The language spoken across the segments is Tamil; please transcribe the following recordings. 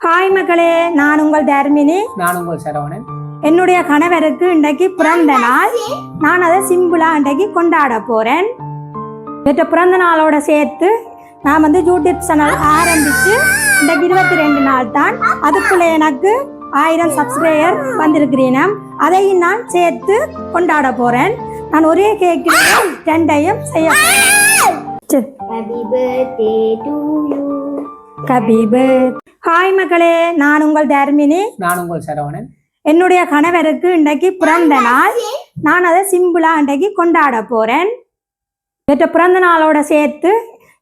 ஹாய் மக்களே, நான் உங்கள் தர்மினி. நான் உங்கள் சரவணன். என்னுடைய கணவருக்கு இன்றைக்கு பிறந்த நாள். நான் அதை சிம்பிளா இன்றைக்கு கொண்டாட போறேன். நேற்று பிறந்த நாளோட சேர்த்து நான் யூடியூப் சேனல் ஆரம்பிச்சு இன்றைக்கு 22 நாள் தான். அதுக்குள்ள எனக்கு 1000 சப்ஸ்கிரைபர் வந்திருக்கிறேன். அதையும் நான் சேர்த்து கொண்டாட போறேன். நான் ஒரே கேக்கு ரெண்டையும் செய்ய போறேன். Happy birthday to you. Happy birthday. Hi மக்களே, நான் உங்கள் தர்மினி. நான் உங்கள் சரவணன். என்னுடைய கணவருக்கு இன்றைக்கு பிறந்த நாள். நான் அதை சிம்பிளா இன்றைக்கு கொண்டாட போறேன். நேற்று பிறந்த நாளோட சேர்த்து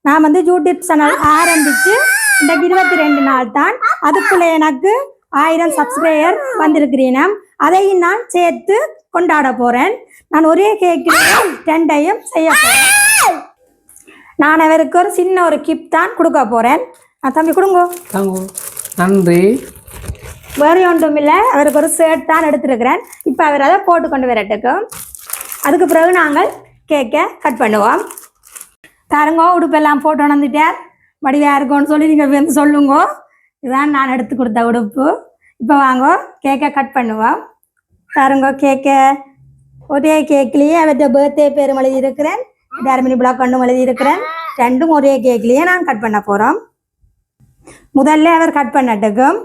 நான் யூடியூப் சேனல் ஆரம்பிச்சு இன்றைக்கு 22 நாள் தான். அதுக்குள்ள எனக்கு 1000 சப்ஸ்கிரைபர் வந்திருக்கிறேன். அதையும் நான் சேர்த்து கொண்டாட போறேன். நான் ஒரே கேக்கு ரெண்டையும் செய்ய போறேன். நான் அவருக்கு ஒரு சின்ன ஒரு கிஃப்ட் தான் கொடுக்க போறேன். தம்பி கொடுங்கோ. நன்றி. வேறு ஒன்றும் இல்லை, அவருக்கு ஒரு ஷர்ட் தான் எடுத்துருக்கிறேன். இப்போ அவர் அதை போட்டு கொண்டு வரட்டுக்கும். அதுக்கு பிறகு நாங்கள் கேக்கை கட் பண்ணுவோம். பாருங்கோ, உடுப்பெல்லாம் போட்டு வந்துட்டார். வடிவாக இருக்கும்னு சொல்லி நீங்கள் வந்து சொல்லுங்கோ. இதுதான் நான் எடுத்து கொடுத்த உடுப்பு. இப்போ வாங்கோ, கேக்கை கட் பண்ணுவோம். பாருங்கோ, கேக்கை ஒரே கேக்லேயே அவர்கிட்ட பர்த்டே பேரும் எழுதி இருக்கிறேன், தர்மினி பிளாக் ஒன்றும் எழுதி இருக்கிறேன். ரெண்டும் ஒரே கேக்லேயே நான் கட் பண்ண போகிறோம். முதல்ல அவர் கட் பண்ணட்டுக்கும்.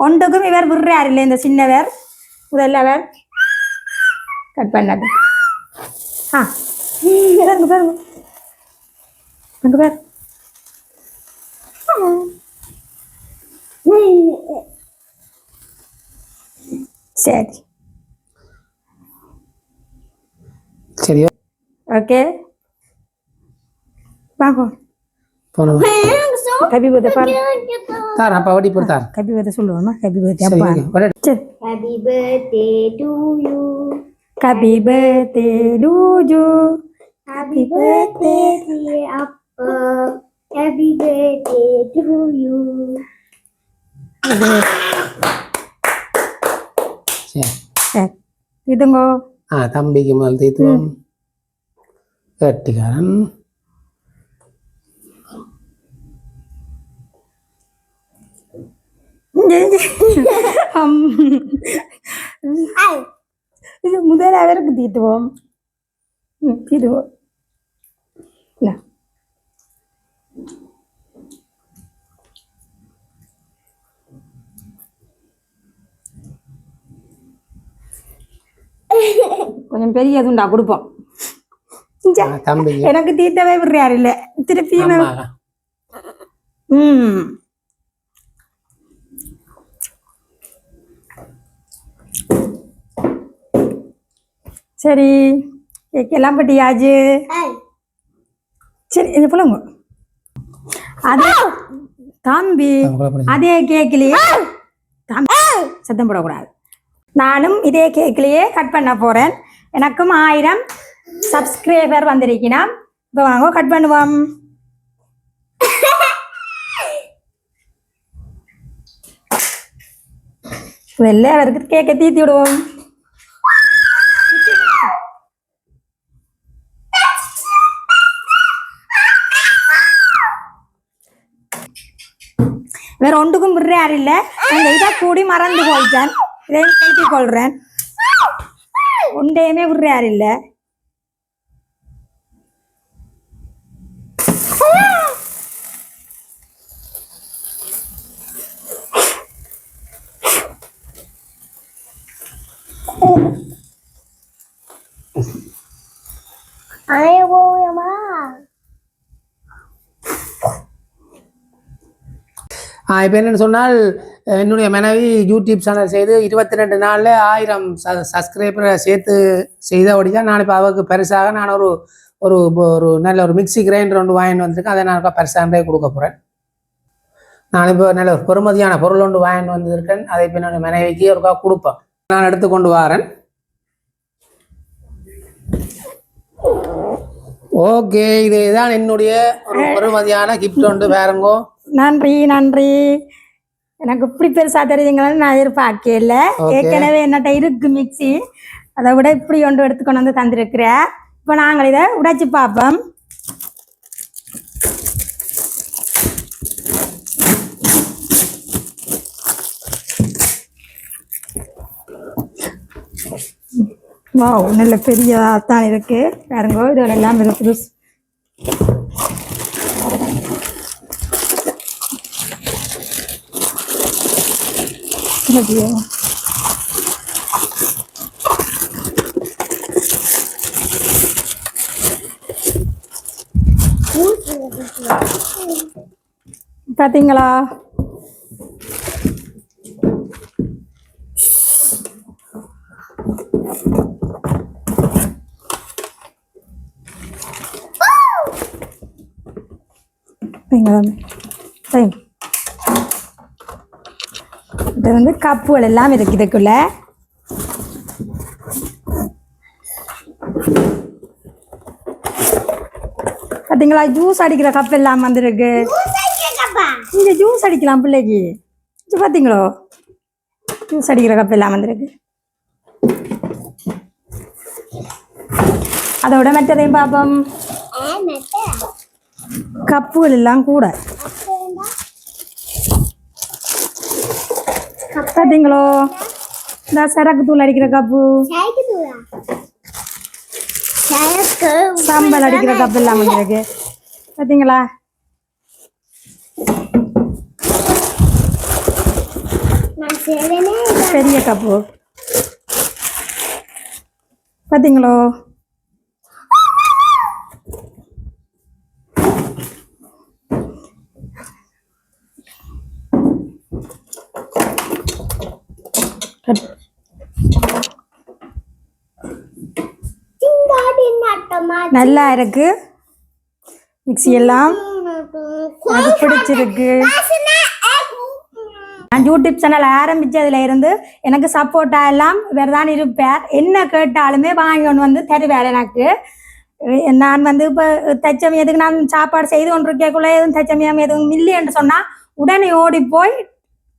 ஒன்றுக்கும் இவர் விடுறார் இல்லை, இந்த சின்னவர். முதல்ல அவர் கட் பண்ணட்டு. பாருங்க பாருங்க அங்கே பாரு. சரி சரி, ஓகே. வாங்க போனோம். ஹாப்பி பர்த்டே பாரு. தார் அப்பா வடி போட்டார். ஹாப்பி பர்த்டே சொல்லுவோமா? ஹாப்பி பர்த்டே அப்பா. சரி. Happy birthday to you. Happy birthday to you. Happy birthday dear Appa. Happy birthday to you. சரி. இதுங்கோ. தம்பிக்கு மேல் தீத்துவம் கட்டிக்காரன். இது முதல் அவருக்கு தீட்டுவோம். தீட்டுவோம். கொஞ்சம் பெரிய துண்டா கொடுப்போம். எனக்கு தீட்டவே விடுறாரு இல்ல திருப்பியும். சரி, கேக்கெல்லாம் பட்டியாச்சு. சரி, இது போலங்க. அது தம்பி அதே கேக்லயே சத்தம் போடக்கூடாது. நானும் இதே கேக்லயே கட் பண்ண போறேன். எனக்கும் 1000 சப்ஸ்கிரைபர் வந்திருக்கணும். இப்போ வாங்க கட் பண்ணுவோம். வெளில அவருக்கு கேக்கை தீத்தி விடுவோம். வேற ஒன்றுக்கும் விடுறாரு இல்லை. இதை கூடி மறந்து போயிட்டேன். இதையும் தீட்டி கொள்றேன். ஒன்றையுமே விடுறாரு இல்லை. இப்போ என்னென்னு சொன்னால், என்னுடைய மனைவி யூடியூப் சேனல் செய்து 22 நாளில் 1000 சப்ஸ்கிரைபரை சேர்த்து செய்தபடி தான் நான் இப்போ அவருக்கு பரிசாக நான் ஒரு ஒரு ஒரு நல்ல ஒரு மிக்சி கிரைண்டர் ஒன்று வாங்கிட்டு வந்திருக்கேன். அதை நான் பரிசாண்டே கொடுக்க போகிறேன். நான் இப்போ நல்ல ஒரு பெருமதியான பொருள் ஒன்று வாங்கிட்டு வந்திருக்கேன். அதை இப்போ என்னுடைய மனைவிக்கு ஒருக்கா கொடுப்பேன். நான் எடுத்து கொண்டு வரேன். ஓகே, இதுதான் என்னுடைய ஒரு பெருமதியான கிஃப்ட் ஒன்று. வேறங்கோ. நன்றி நன்றி. எனக்கு இப்படி பெருசா தெரியுதுங்கன்னு நான் எதிர்பார்க்கல. ஏற்கனவே என்னட்ட இருக்கு மிக்சி, அதை விட இப்படி ஒன்று எடுத்துக்கொண்டு வந்து தந்திருக்கிறேன். இப்போ நாங்கள் இதை உடைச்சு பார்ப்போம். வாவ் நல்ல பெரியதாக தான் இருக்குது பாருங்க இதோட எல்லாம் இருக்குது பார்த்தீங்களா இது வந்து கப்புகள் எல்லாம் இருக்கு இதுக்குள்ள பார்த்தீங்களா ஜூஸ் அடிக்கிற கப் எல்லாம் வந்துருக்கு இங்க ஜூஸ் அடிக்கலாம் பிள்ளைக்கு பார்த்தீங்களோ ஜூஸ் அடிக்கிற கப் எல்லாம் வந்துருக்கு அதோட மற்றதையும் பார்ப்போம் கப்புகள் எல்லாம் கூட பார்த்தீங்களோ இந்த சரக்கு தூள் அடிக்கிற கப்பு சாம்பல் அடிக்கிற கப்பு எல்லாம் வந்துருக்கு பார்த்தீங்களா பெரிய கப்பு பார்த்தீங்களோ நல்லா இருக்கு மிக்ஸி எல்லாம் எனக்கு பிடிச்சிருக்கு நான் யூடியூப் சேனல் ஆரம்பிச்சதுல இருந்து எனக்கு சப்போர்ட்டா எல்லாம் இவர் தான் இருப்பார் என்ன கேட்டாலுமே வாங்கி கொண்டு வந்து தருவார் எனக்கு நான் வந்து இப்போ தச்சமயத்துக்கு நான் சாப்பாடு செய்து கொண்டிருக்கக்குள்ள எதுவும் தச்சமயம் எதுவும் இல்லைன்னு சொன்னால் உடனே ஓடி போய்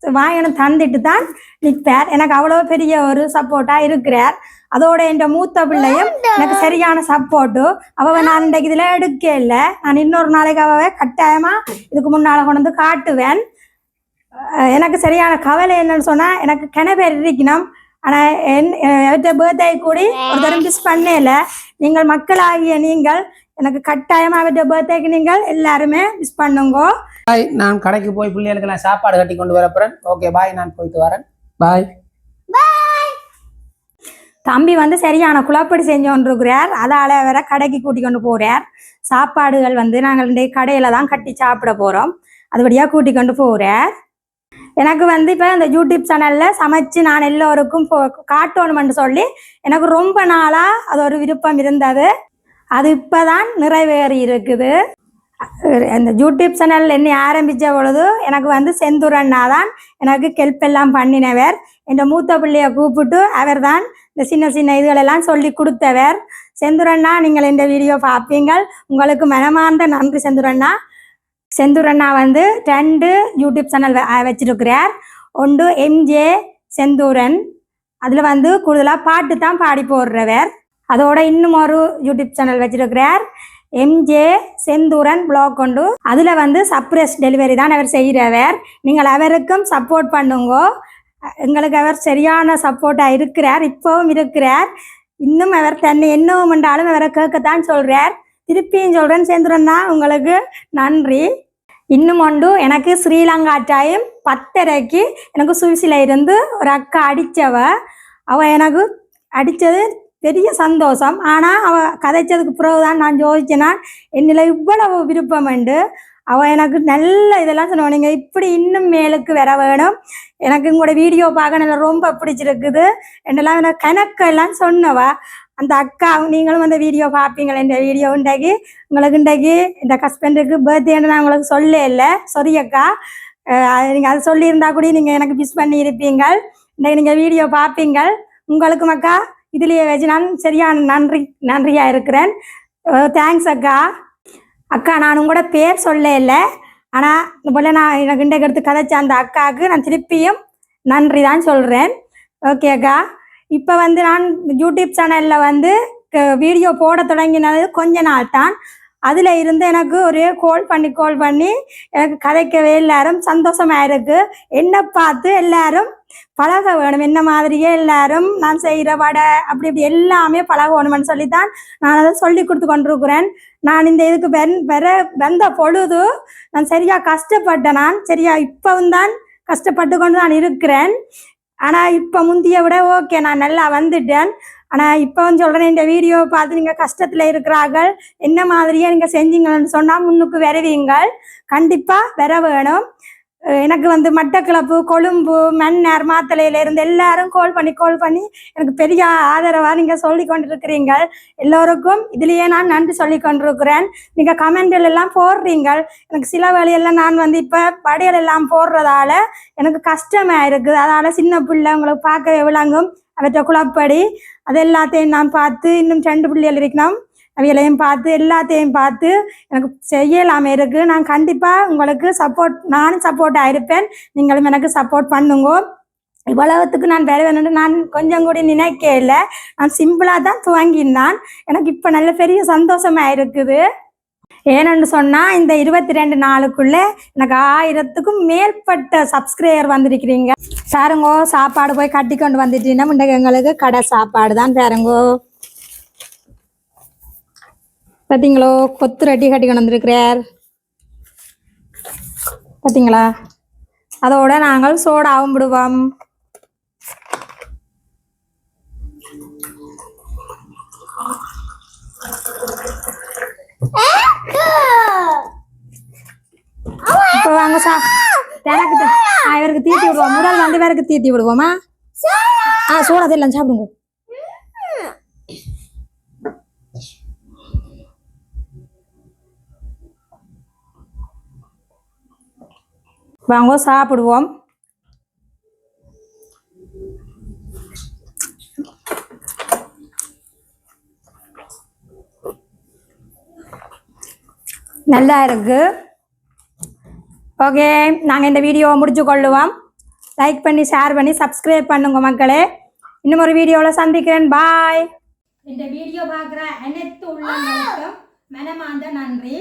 வாங்கி தந்துட்டு தான் நிற்பார் எனக்கு அவ்வளோ பெரிய ஒரு சப்போர்ட்டாக இருக்கிறார் அதோட என் மூத்த பிள்ளையும் எனக்கு சரியான சப்போர்ட்டு அவள் நான் இன்றைக்கு இதில் எடுக்க இல்லை நான் இன்னொரு நாளைக்கு அவ கட்டாயமாக இதுக்கு முன்னால் கொண்டு வந்து காட்டுவேன் எனக்கு சரியான கவலை என்னன்னு சொன்னால் எனக்கு கிணபேர் இருக்கணும் ஆனால் பர்த்டே கூடி ஒருத்தரும் மிஸ் பண்ணல நீங்கள் மக்களாகிய நீங்கள் எனக்கு கட்டாயமாக அவற்றை பர்த்டேக்கு நீங்கள் எல்லாருமே மிஸ் பண்ணுங்க பாய் நான் கடைக்கு போய் பிள்ளைகளுக்கு நான் சாப்பாடு கட்டி கொண்டு வரப்போறேன் ஓகே பாய் நான் போயிட்டு வரேன் பாய் தம்பி வந்து சரியான குழப்படி செஞ்சு கொண்டிருக்கிறார் அதால வேற கடைக்கு கூட்டி கொண்டு போறார் சாப்பாடுகள் வந்து நாங்கள் இந்த கடையில தான் கட்டி சாப்பிட போறோம் அதுபடியா கூட்டி கொண்டு போறார் எனக்கு வந்து இப்போ இந்த யூடியூப் சேனல்ல சமைச்சு நான் எல்லோருக்கும் காட்டணும்னு சொல்லி எனக்கு ரொம்ப நாளா அது ஒரு விருப்பம் இருந்தது அது இப்போதான் நிறைவேறி இருக்குது அந்த யூடியூப் சேனல் என்னை ஆரம்பித்த பொழுது எனக்கு வந்து செந்தூரண்ணா தான் எனக்கு ஹெல்ப் எல்லாம் பண்ணினவர் என் மூத்த பிள்ளையை கூப்பிட்டு அவர் தான் இந்த சின்ன சின்ன இதுகளெல்லாம் சொல்லி கொடுத்தவர் செந்தூரண்ணா நீங்கள் இந்த வீடியோ பார்ப்பீங்கள் உங்களுக்கு மனமார்ந்த நன்றி செந்தூரண்ணா வந்து 2 யூடியூப் சேனல் வச்சிருக்கிறார் ஒன்று எம்ஜே செந்தூரன் அதில் வந்து கூடுதலாக பாட்டு தான் பாடி போடுறவர் அதோட இன்னும் ஒரு யூடியூப் சேனல் வச்சிருக்கிறார் எம்ஜே செந்தூரன் பிளாக் கொண்டு அதில் வந்து சர்ப்ரைஸ் டெலிவரி தான் அவர் செய்கிறவர் நீங்கள் அவருக்கும் சப்போர்ட் பண்ணுங்க எங்களுக்கு அவர் சரியான சப்போர்ட்டாக இருக்கிறார் இப்போவும் இருக்கிறார் இன்னும் அவர் தன்னை என்னவும் என்றாலும் அவரை கேட்கத்தான் சொல்கிறார் திருப்பியும் சொல்கிறேன் செந்தூரன்னா உங்களுக்கு நன்றி இன்னும் ஒன்று எனக்கு ஸ்ரீலங்கா டைம் 10:30 எனக்கு சுவிஸில் இருந்து ஒரு அக்கா அடித்தவ அவள் எனக்கு அடித்தது பெரிய சந்தோஷம் ஆனால் அவள் கதைச்சதுக்கு பிறகுதான் நான் யோசிச்சேன்னா என்னில் இவ்வளவு விருப்பம் உண்டு அவள் எனக்கு நல்ல இதெல்லாம் சொன்னோம் நீங்கள் இப்படி இன்னும் மேலுக்கு வர வேணும் எனக்கு உங்களோட வீடியோ பார்க்க எனக்கு ரொம்ப பிடிச்சிருக்குது என்னெல்லாம் எனக்கு கணக்கெல்லாம் சொன்னவா அந்த அக்கா நீங்களும் அந்த வீடியோ பார்ப்பீங்களே இந்த வீடியோ இன்றைக்கு உங்களுக்கு இன்றைக்கு இந்த ஹஸ்பண்டுக்கு பர்த்டேன்னு நான் உங்களுக்கு சொல்ல இல்லை சாரி அக்கா நீங்கள் அது சொல்லியிருந்தா கூட நீங்கள் எனக்கு மிஸ் பண்ணி இருப்பீங்கள் இன்றைக்கு நீங்கள் வீடியோ பார்ப்பீங்கள் உங்களுக்கும் அக்கா இதுலேயே வச்சு நான் சரியான நன்றியாக இருக்கிறேன் தேங்க்ஸ் அக்கா நான் உங்களோட பேர் சொல்ல இல்லை ஆனால் போல் நான் எனக்கு இன்றைக்கு எடுத்து கதைச்ச அந்த அக்காவுக்கு நான் திருப்பியும் நன்றி தான் சொல்கிறேன் ஓகே அக்கா இப்போ வந்து நான் யூடியூப் சேனலில் வந்து வீடியோ போட தொடங்கினது கொஞ்ச நாள் தான் அதில் இருந்து எனக்கு ஒரே கால் பண்ணி எனக்கு கதைக்கவே எல்லாரும் சந்தோஷமாக இருக்குது. என்னை பார்த்து எல்லாரும் பழக வேணும், என்ன மாதிரியே எல்லாரும் நான் செய்கிற வடை அப்படி இப்படி எல்லாமே பழகணும்னு சொல்லித்தான் நான் அதை சொல்லி கொடுத்து கொண்டிருக்கிறேன். நான் இந்த இதுக்கு வந்த பொழுது நான் சரியாக கஷ்டப்பட்டேன். நான் சரியாக இப்பவும் தான் கஷ்டப்பட்டு கொண்டு தான் இருக்கிறேன். ஆனால் இப்போ முந்திய விட ஓகே, நான் நல்லா வந்துட்டேன். ஆனால் இப்போ சொல்கிறேன், இந்த வீடியோவை பார்த்து நீங்கள் கஷ்டத்தில் இருக்கிறார்கள், என்ன மாதிரியே நீங்கள் செஞ்சீங்கன்னு சொன்னால் முன்னுக்கு வருவீங்கள். கண்டிப்பாக வர வேணும். எனக்கு மட்டக்களப்பு, கொழும்பு, மன்னார், மாத்தளையிலேருந்து எல்லாரும் கால் பண்ணி எனக்கு பெரிய ஆதரவாக நீங்கள் சொல்லி கொண்டிருக்கிறீங்க. எல்லோருக்கும் இதுலேயே நான் நன்றி சொல்லி கொண்டிருக்கிறேன். நீங்கள் கமெண்டில் எல்லாம் போடுறீங்கள். எனக்கு சில வேலையெல்லாம் நான் இப்போ படையல் எல்லாம் போடுறதால எனக்கு கஷ்டமாக இருக்குது. அதனால் சின்ன பிள்ளை உங்களுக்கு பார்க்கவே விளங்கும், அவற்றை குழப்படி அது எல்லாத்தையும் நான் பார்த்து, இன்னும் 2 பிள்ளைகள் இருக்கணும், அவைகளையும் பார்த்து எல்லாத்தையும் பார்த்து எனக்கு செய்யலாமே இருக்குது. நான் கண்டிப்பாக உங்களுக்கு நானும் சப்போர்ட்டாக இருப்பேன். நீங்களும் எனக்கு சப்போர்ட் பண்ணுங்க. இவ்வளவுத்துக்கு நான் வேலை வேணும்னு நான் கொஞ்சம் கூட நினைக்க இல்லை. நான் சிம்பிளாக தான் துவங்கினான். எனக்கு இப்போ நல்ல பெரிய சந்தோஷமாக இருக்குது. ஏன்னு சொன்னால் இந்த 22 நாளுக்குள்ளே எனக்கு 1000க்கும் மேற்பட்ட சப்ஸ்கிரைபர் வந்திருக்கிறீங்க. பாருங்கோ, சாப்பாடு போய் கட்டி கொண்டு வந்துட்டீங்கன்னா முன்ன எங்களுக்கு கடை சாப்பாடு தான். பாருங்கோ, பார்த்தீங்களோ, கொத்து ரெட்டி கட்டி கொண்டு வந்திருக்கிறார் பார்த்தீங்களா. அதோட நாங்கள் சோடாவும் விடுவோம். இப்போ வாங்க எனக்கு இவருக்கு தீட்டி விடுவோம். முதல் இவருக்கு தீட்டி விடுவோமா? சோடா தெரியல, சாப்பிடுங்க. வாங்க சாப்பிடுவோம். நல்லா இருக்கு. ஓகே, நாங்கள் இந்த வீடியோவை முடிச்சு கொள்ளுவோம். லைக் பண்ணி, ஷேர் பண்ணி, சப்ஸ்கிரைப் பண்ணுங்க மக்களே. இன்னும் ஒரு வீடியோவில் சந்திக்கிறேன். பாய். இந்த வீடியோ பார்க்குற அனைத்து உள்ளவங்களுக்கும் மனமார்ந்த நன்றி.